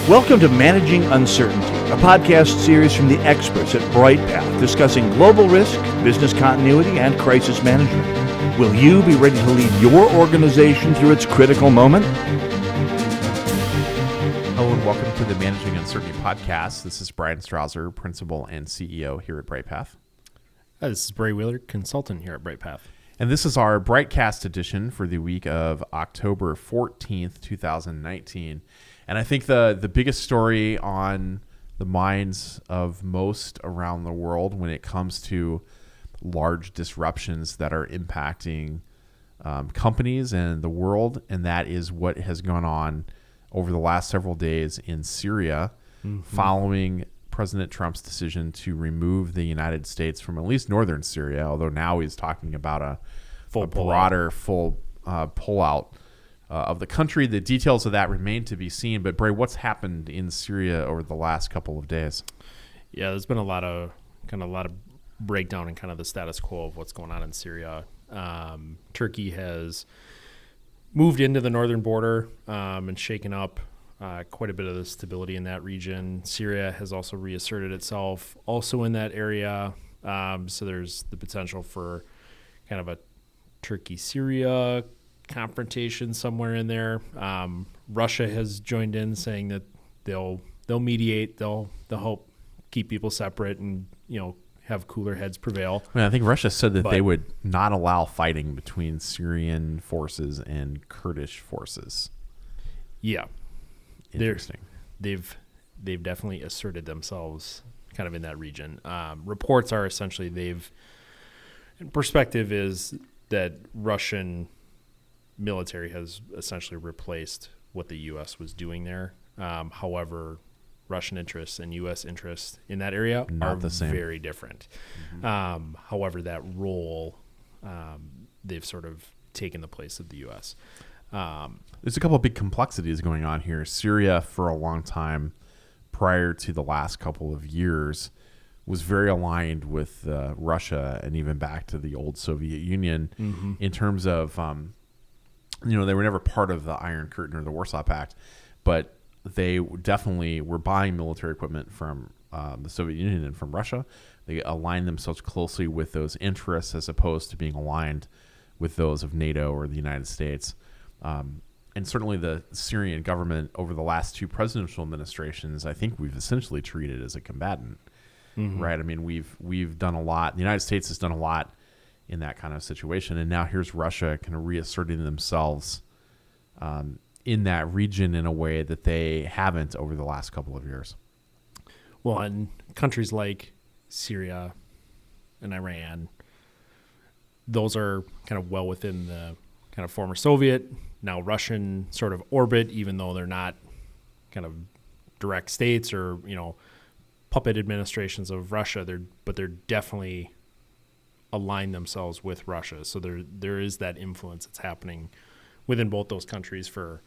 Welcome to Managing Uncertainty, a podcast series from the experts at Bryghtpath discussing global risk, business continuity, and crisis management. Will you be ready to lead your organization through its critical moment? Hello and welcome to the Managing Uncertainty podcast. This is Bryan Strawser, Principal and CEO here at Bryghtpath. Hi, this is Bray Wheeler, Consultant here at Bryghtpath. And this is our BryghtCast edition for the week of October 14th, 2019. And I think the biggest story on the minds of most around the world when it comes to large disruptions that are impacting companies and the world, and that is what has gone on over the last several days in Syria following President Trump's decision to remove the United States from at least northern Syria, although now he's talking about a broader pullout of the country. The details of that remain to be seen. But Bray, what's happened in Syria over the last couple of days? Yeah, there's been a lot of breakdown in kind of the status quo of what's going on in Syria. Turkey has moved into the northern border and shaken up quite a bit of the stability in that region. Syria has also reasserted itself also in that area. So there's the potential for kind of a Turkey-Syria confrontation somewhere in there. Russia has joined in, saying that they'll mediate, they'll help keep people separate and, have cooler heads prevail. I think Russia said that they would not allow fighting between Syrian forces and Kurdish forces. Yeah. Interesting. They've definitely asserted themselves kind of in that region. Reports are essentially perspective is that Russian military has essentially replaced what the U.S. was doing there. However, Russian interests and U.S. interests in that area are very different. However, that role, they've sort of taken the place of the U.S. There's a couple of big complexities going on here. Syria, for a long time, prior to the last couple of years, was very aligned with Russia and even back to the old Soviet Union in terms of, they were never part of the Iron Curtain or the Warsaw Pact, but they definitely were buying military equipment from the Soviet Union and from Russia. They aligned themselves closely with those interests as opposed to being aligned with those of NATO or the United States. And certainly the Syrian government over the last two presidential administrations, I think we've essentially treated as a combatant, right? I mean, we've done a lot. The United States has done a lot in that kind of situation. And now here's Russia kind of reasserting themselves in that region in a way that they haven't over the last couple of years. Well, and countries like Syria and Iran, those are kind of well within the kind of former Soviet, now Russian sort of orbit, even though they're not kind of direct states or, puppet administrations of Russia. They're definitely aligned themselves with Russia. So there is that influence that's happening within both those countries for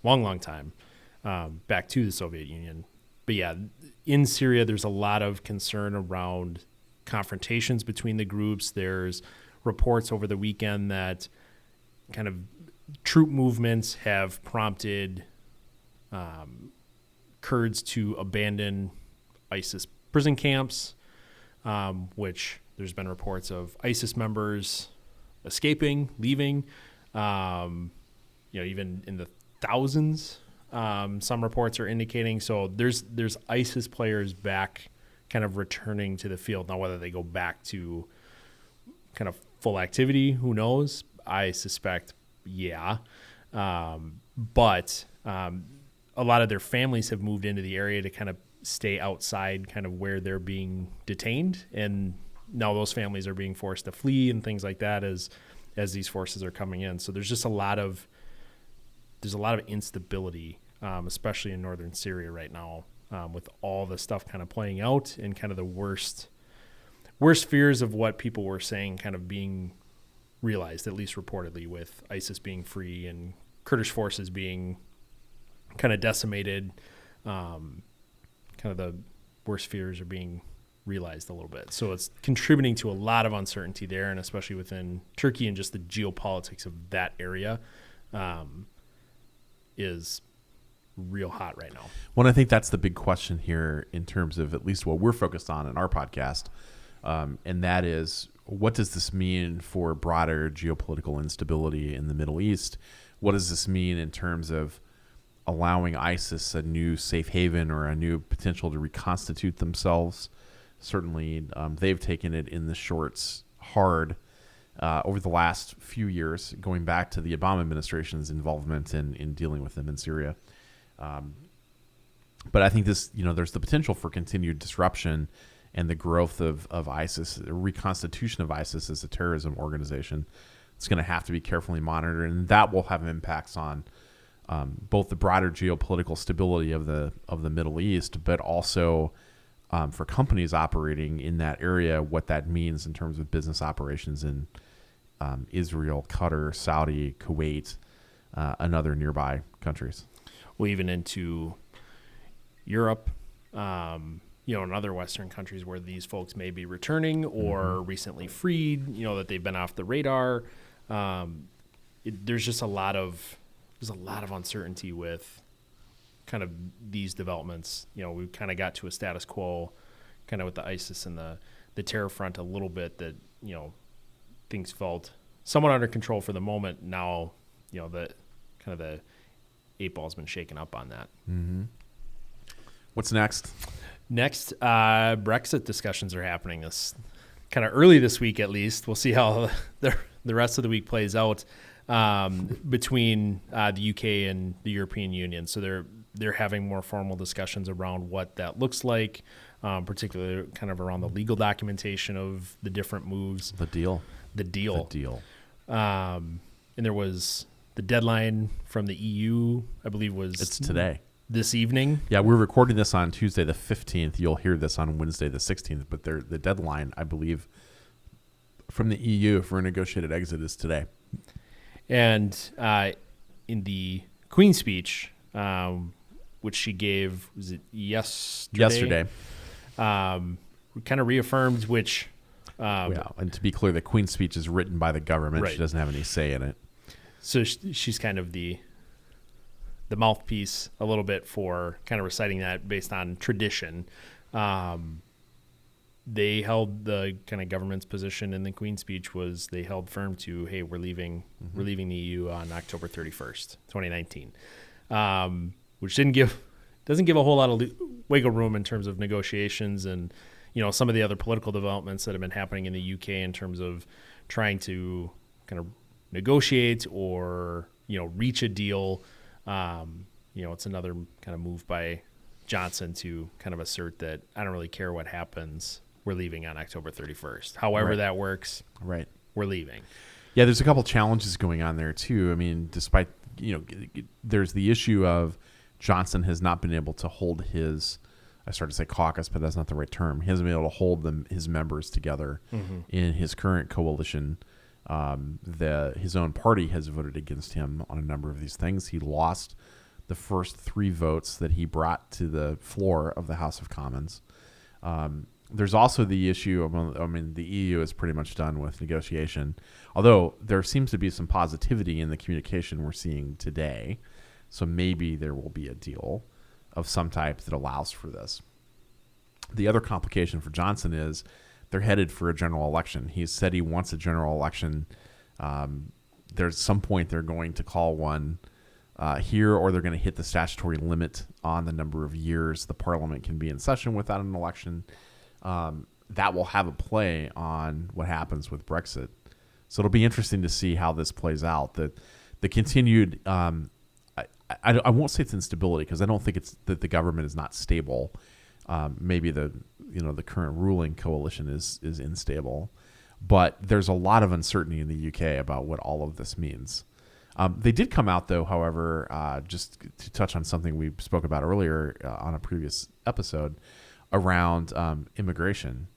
a long, long time, back to the Soviet Union. But yeah, in Syria, there's a lot of concern around confrontations between the groups. There's reports over the weekend that kind of troop movements have prompted Kurds to abandon ISIS prison camps, which there's been reports of ISIS members escaping, leaving, even in the thousands. Some reports are indicating. So there's ISIS players back kind of returning to the field. Now, whether they go back to kind of full activity, who knows? I suspect, yeah. But a lot of their families have moved into the area to kind of stay outside kind of where they're being detained. And now those families are being forced to flee and things like that as these forces are coming in. So there's just a lot of instability, especially in northern Syria right now, with all the stuff kind of playing out and kind of the worst fears of what people were saying kind of being realized, at least reportedly, with ISIS being free and Kurdish forces being kind of decimated. Kind of the worst fears are being realized a little bit. So it's contributing to a lot of uncertainty there, and especially within Turkey and just the geopolitics of that area is real hot right now. Well, I think that's the big question here in terms of at least what we're focused on in our podcast, and that is, what does this mean for broader geopolitical instability in the Middle East? What does this mean in terms of allowing ISIS a new safe haven or a new potential to reconstitute themselves? Certainly, they've taken it in the shorts hard over the last few years, going back to the Obama administration's involvement in dealing with them in Syria. But I think this, there's the potential for continued disruption and the growth of ISIS, the reconstitution of ISIS as a terrorism organization. It's going to have to be carefully monitored, and that will have impacts on both the broader geopolitical stability of the Middle East, but also for companies operating in that area, what that means in terms of business operations in Israel, Qatar, Saudi, Kuwait, and other nearby countries. Well, even into Europe, and other Western countries where these folks may be returning or recently freed, that they've been off the radar. There's just a lot of uncertainty with kind of these developments. We kind of got to a status quo kind of with the ISIS and the terror front a little bit that, things felt somewhat under control for the moment. Now, the kind of the 8 ball's been shaken up on that. Mm-hmm. What's next? Next, Brexit discussions are happening this kind of early this week, at least. We'll see how the rest of the week plays out between the UK and the European Union. So they're having more formal discussions around what that looks like, particularly kind of around the legal documentation of the different moves. The deal. And there was the deadline from the EU, I believe it's today. This evening. Yeah, we're recording this on Tuesday the 15th. You'll hear this on Wednesday the 16th, but the deadline, I believe, from the EU for a negotiated exit is today. And in the Queen's speech, which she gave, was it yesterday? Kind of reaffirmed which... and to be clear, the Queen's speech is written by the government. Right. She doesn't have any say in it. So she's kind of the mouthpiece a little bit for kind of reciting that based on tradition. They held the kind of government's position in the Queen's speech was they held firm to, hey, we're leaving the EU on October 31st, 2019, which doesn't give a whole lot of wiggle room in terms of negotiations and some of the other political developments that have been happening in the UK in terms of trying to kind of negotiate or reach a deal. It's another kind of move by Johnson to kind of assert that I don't really care what happens. We're leaving on October 31st. However that works, right? We're leaving. Yeah, there's a couple challenges going on there too. I mean, despite there's the issue of Johnson has not been able to hold his. I started to say caucus, but that's not the right term. He hasn't been able to hold his members together in his current coalition. His own party has voted against him on a number of these things. He lost the first 3 votes that he brought to the floor of the House of Commons. There's also the issue of, the EU is pretty much done with negotiation, although there seems to be some positivity in the communication we're seeing today. So maybe there will be a deal of some type that allows for this. The other complication for Johnson is they're headed for a general election. He said he wants a general election. There's some point they're going to call one here, or they're going to hit the statutory limit on the number of years the parliament can be in session without an election. That will have a play on what happens with Brexit. So it'll be interesting to see how this plays out. The continued, I won't say it's instability because I don't think it's that the government is not stable. Maybe the current ruling coalition is unstable, but there's a lot of uncertainty in the UK about what all of this means. They did come out though, however, just to touch on something we spoke about earlier on a previous episode around immigration,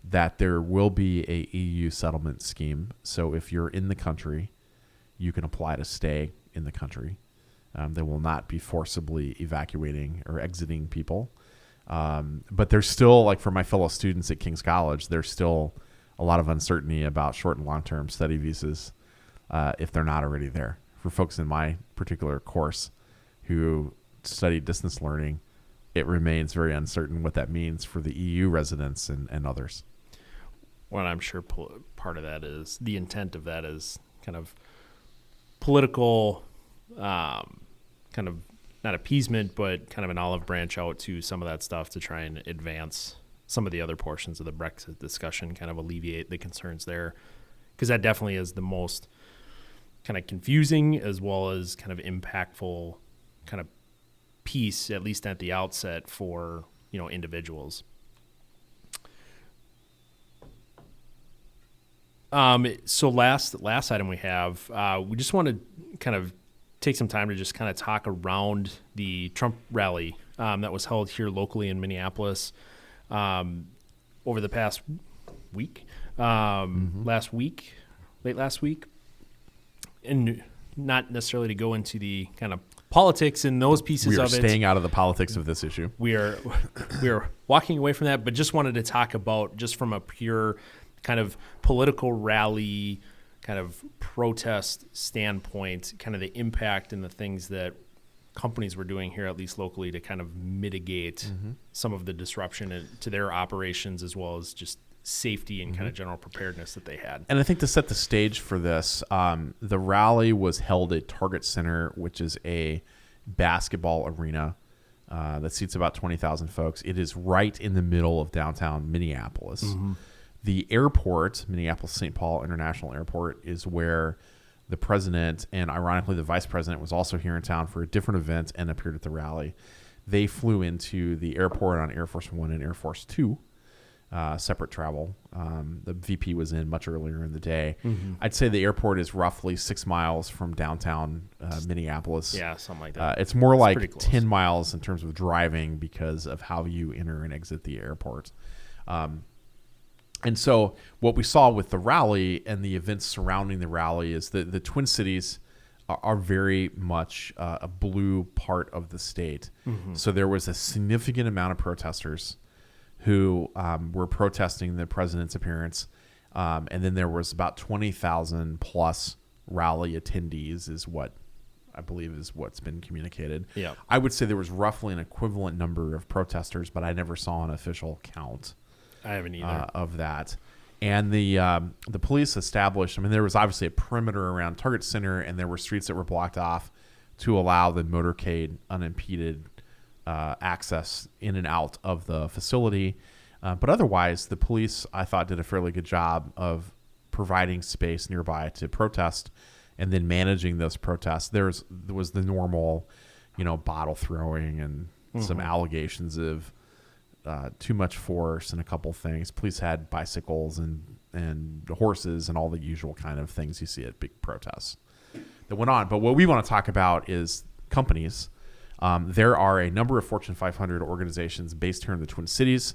that there will be a EU settlement scheme. So if you're in the country, you can apply to stay in the country. They will not be forcibly evacuating or exiting people. But there's still, like for my fellow students at King's College, there's still a lot of uncertainty about short and long-term study visas if they're not already there. For folks in my particular course who studied distance learning, it remains very uncertain what that means for the EU residents and others. Well, I'm sure part of that is the intent of that is kind of political, kind of not appeasement, but kind of an olive branch out to some of that stuff to try and advance some of the other portions of the Brexit discussion, kind of alleviate the concerns there. Because that definitely is the most kind of confusing as well as kind of impactful kind of piece, at least at the outset, for, individuals. So last item we have, we just want to kind of take some time to just kind of talk around the Trump rally that was held here locally in Minneapolis over the past week, late last week, and not necessarily to go into the kind of politics and those pieces of it. We are staying out of the politics of this issue. We are walking away from that, but just wanted to talk about, just from a pure kind of political rally, kind of protest standpoint, kind of the impact and the things that companies were doing here, at least locally, to kind of mitigate some of the disruption to their operations, as well as just safety and kind of general preparedness that they had. And I think to set the stage for this, the rally was held at Target Center, which is a basketball arena that seats about 20,000 folks. It is right in the middle of downtown Minneapolis. The airport, Minneapolis-St. Paul International Airport, is where the president and, ironically, the vice president was also here in town for a different event and appeared at the rally. They flew into the airport on Air Force One and Air Force Two, separate travel. The VP was in much earlier in the day. I'd say the airport is roughly 6 miles from downtown Minneapolis. Yeah, something like that. It's more like 10 miles in terms of driving because of how you enter and exit the airport. And so what we saw with the rally and the events surrounding the rally is that the Twin Cities are very much a blue part of the state. So there was a significant amount of protesters who were protesting the president's appearance. And then there was about 20,000 plus rally attendees is what I believe is what's been communicated. Yeah. I would say there was roughly an equivalent number of protesters, but I never saw an official count. I haven't either. Of that. And the police established, there was obviously a perimeter around Target Center, and there were streets that were blocked off to allow the motorcade unimpeded access in and out of the facility. But otherwise, the police, I thought, did a fairly good job of providing space nearby to protest and then managing those protests. There was the normal, bottle throwing and some allegations of too much force and a couple things. Police had bicycles and horses and all the usual kind of things you see at big protests that went on. But what we want to talk about is companies. There are a number of Fortune 500 organizations based here in the Twin Cities,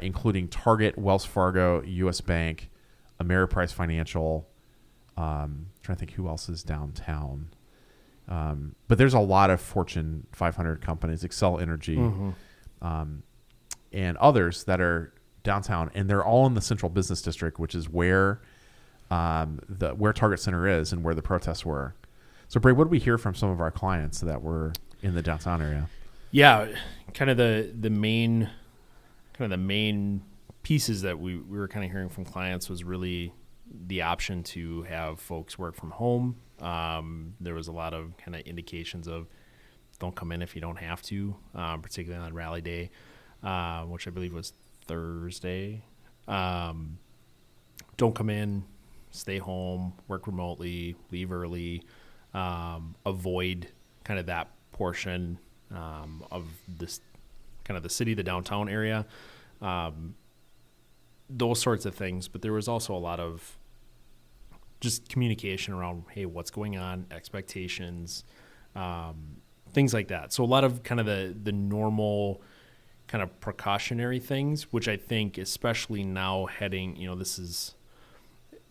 including Target, Wells Fargo, U.S. Bank, Ameriprise Financial. Trying to think who else is downtown. But there's a lot of Fortune 500 companies, Excel Energy, and others that are downtown, and they're all in the Central Business District, which is where where Target Center is and where the protests were. So, Bray, what did we hear from some of our clients that were in the downtown area? Yeah, kind of the main pieces that we were kind of hearing from clients was really the option to have folks work from home. There was a lot of kind of indications of don't come in if you don't have to, particularly on rally day, which I believe was Thursday. Don't come in, stay home, work remotely, leave early, avoid kind of that portion of this kind of the city, the downtown area, those sorts of things. But there was also a lot of just communication around, hey, what's going on, expectations, things like that. So a lot of kind of the normal kind of precautionary things, which I think especially now heading, this is,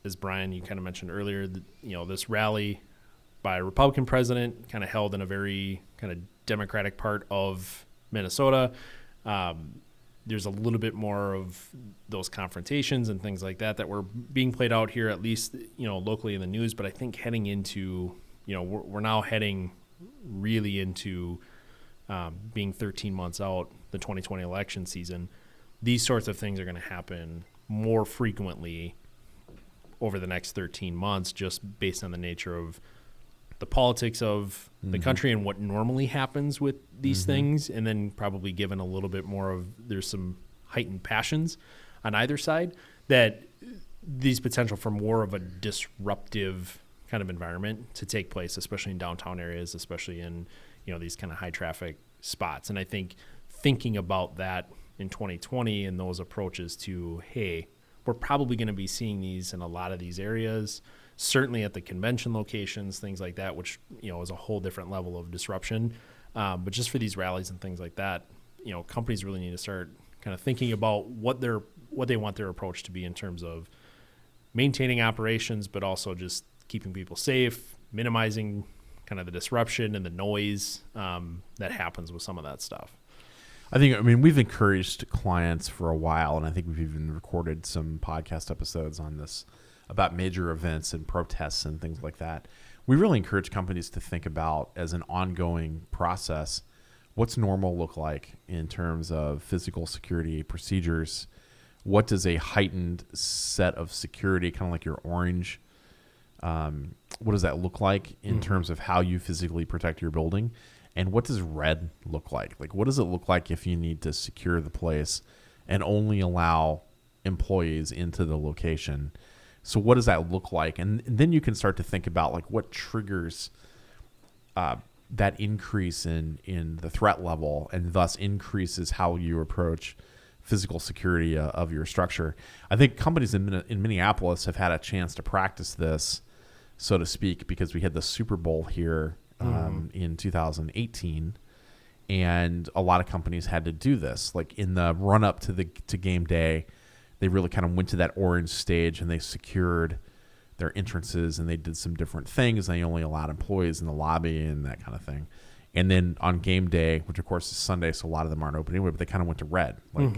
as Bryan, you kind of mentioned earlier, this rally by a Republican president kind of held in a very kind of Democratic part of Minnesota. There's a little bit more of those confrontations and things like that were being played out here, at least, locally in the news. But I think heading into, we're now heading really into being 13 months out, the 2020 election season, these sorts of things are going to happen more frequently over the next 13 months, just based on the nature of the politics of the country and what normally happens with these things. And then probably given a little bit more of, there's some heightened passions on either side, that these potential for more of a disruptive kind of environment to take place, especially in downtown areas, especially in, these kind of high traffic spots. And I think thinking about that in 2020 and those approaches to, hey, we're probably going to be seeing these in a lot of these areas, certainly at the convention locations, things like that, which, is a whole different level of disruption. But just for these rallies and things like that, companies really need to start kind of thinking about what they want their approach to be in terms of maintaining operations, but also just keeping people safe, minimizing kind of the disruption and the noise that happens with some of that stuff. We've encouraged clients for a while, and I think we've even recorded some podcast episodes on this about major events and protests and things like that. We really encourage companies to think about, as an ongoing process, what's normal look like in terms of physical security procedures. What does a heightened set of security, kind of like your orange, what does that look like in terms of how you physically protect your building? And what does red look like? Like, what does it look like if you need to secure the place and only allow employees into the location? So what does that look like? And then you can start to think about, like, what triggers that increase in the threat level, and thus increases how you approach physical security of your structure. I think companies in Minneapolis have had a chance to practice this, so to speak, because we had the Super Bowl here in 2018, and a lot of companies had to do this. Like, in the run up to game day, they really kind of went to that orange stage and they secured their entrances, and they did some different things. They only allowed employees in the lobby and that kind of thing. And then on game day, which of course is Sunday, so a lot of them aren't open anyway, but they kind of went to red. Like,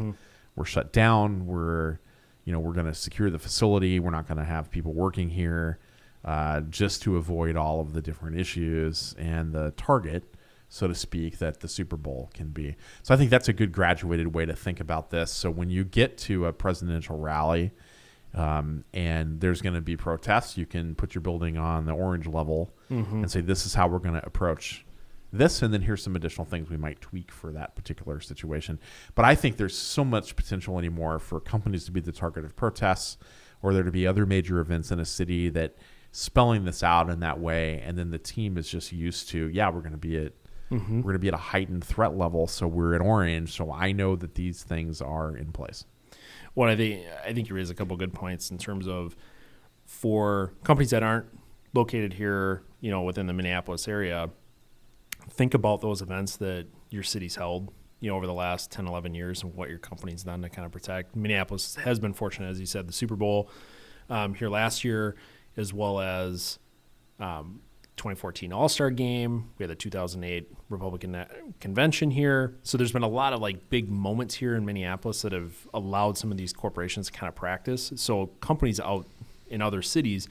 we're shut down. We're going to secure the facility. We're not going to have people working here, just to avoid all of the different issues and the target, so to speak, that the Super Bowl can be. So I think that's a good graduated way to think about this. So when you get to a presidential rally, and there's going to be protests, you can put your building on the orange level and say, this is how we're going to approach this, and then here's some additional things we might tweak for that particular situation. But I think there's so much potential anymore for companies to be the target of protests, or there to be other major events in a city that spelling this out in that way, and then the team is just used to, we're going to be at we're going to be at a heightened threat level, so we're at orange, so I know that these things are in place. Well, I think you raised a couple good points in terms of, for companies that aren't located here, within the Minneapolis area, think about those events that your city's held, over the last 10, 11 years, and what your company's done to kind of protect. Minneapolis has been fortunate, as you said, the Super Bowl here last year, as well as 2014 All-Star Game. We had the 2008 Republican Convention here. So there's been a lot of big moments here in Minneapolis that have allowed some of these corporations to kind of practice. So companies out in other cities,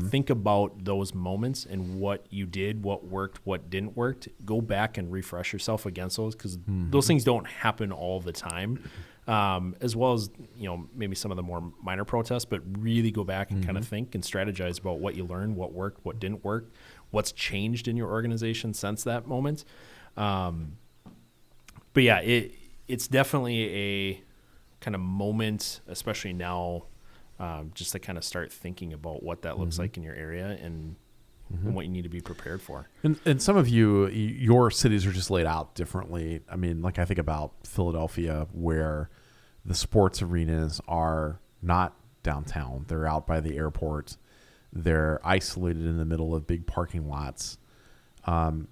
think about those moments and what you did, what worked, what didn't work. Go back and refresh yourself against those, because those things don't happen all the time. As well as, maybe some of the more minor protests, but really go back and kind of think and strategize about what you learned, what worked, what didn't work, what's changed in your organization since that moment. But yeah, it's definitely a kind of moment, especially now, just to kind of start thinking about what that looks like in your area and what you need to be prepared for. And some of your cities are just laid out differently. I mean, like, I think about Philadelphia, where the sports arenas are not downtown. They're out by the airport. They're isolated in the middle of big parking lots.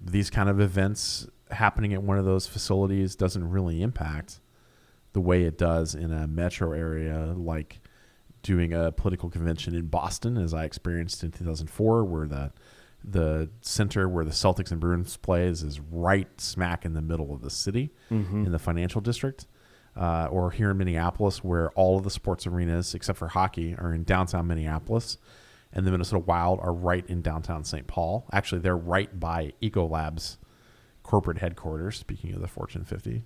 These kind of events happening at one of those facilities doesn't really impact the way it does in a metro area, like doing a political convention in Boston, as I experienced in 2004, where the center where the Celtics and Bruins plays is right smack in the middle of the city in the financial district. Or here in Minneapolis, where all of the sports arenas, except for hockey, are in downtown Minneapolis, and the Minnesota Wild are right in downtown St. Paul. Actually, they're right by Ecolab's corporate headquarters. Speaking of the Fortune 50,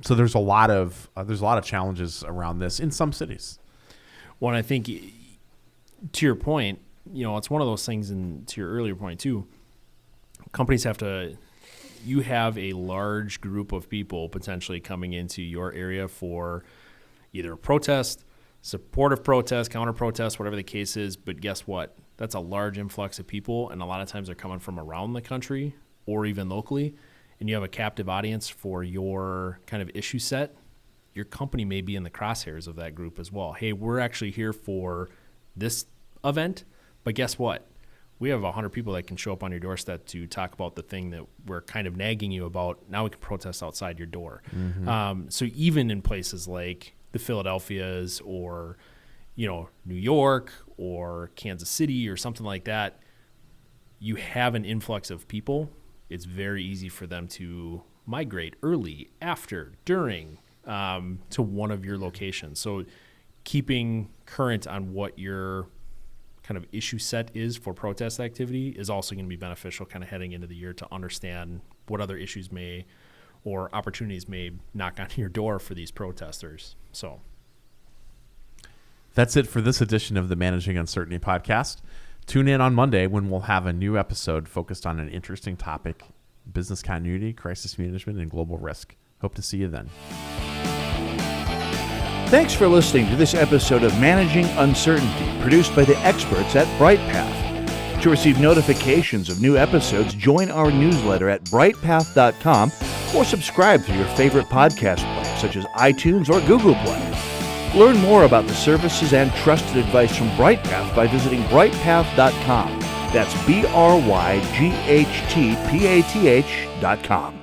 so there's a lot of challenges around this in some cities. Well, and I think to your point, it's one of those things, and to your earlier point too, companies you have a large group of people potentially coming into your area for either a protest, supportive protest, counter protest, whatever the case is. But guess what? That's a large influx of people, and a lot of times they're coming from around the country or even locally, and you have a captive audience for your kind of issue set. Your company may be in the crosshairs of that group as well. Hey, we're actually here for this event, but guess what? We have 100 people that can show up on your doorstep to talk about the thing that we're kind of nagging you about. Now we can protest outside your door. So even in places like the Philadelphias or, New York or Kansas City or something like that, you have an influx of people. It's very easy for them to migrate early, after, during, to one of your locations. So keeping current on what your kind of issue set is for protest activity is also going to be beneficial kind of heading into the year to understand what other issues or opportunities may knock on your door for these protesters. So that's it for this edition of the Managing Uncertainty podcast. Tune in on Monday when we'll have a new episode focused on an interesting topic: business continuity, crisis management, and global risk. Hope to see you then. Thanks for listening to this episode of Managing Uncertainty, produced by the experts at Bryghtpath. To receive notifications of new episodes, join our newsletter at bryghtpath.com or subscribe through your favorite podcast player, such as iTunes or Google Play. Learn more about the services and trusted advice from Bryghtpath by visiting bryghtpath.com. That's BryghtPath.com.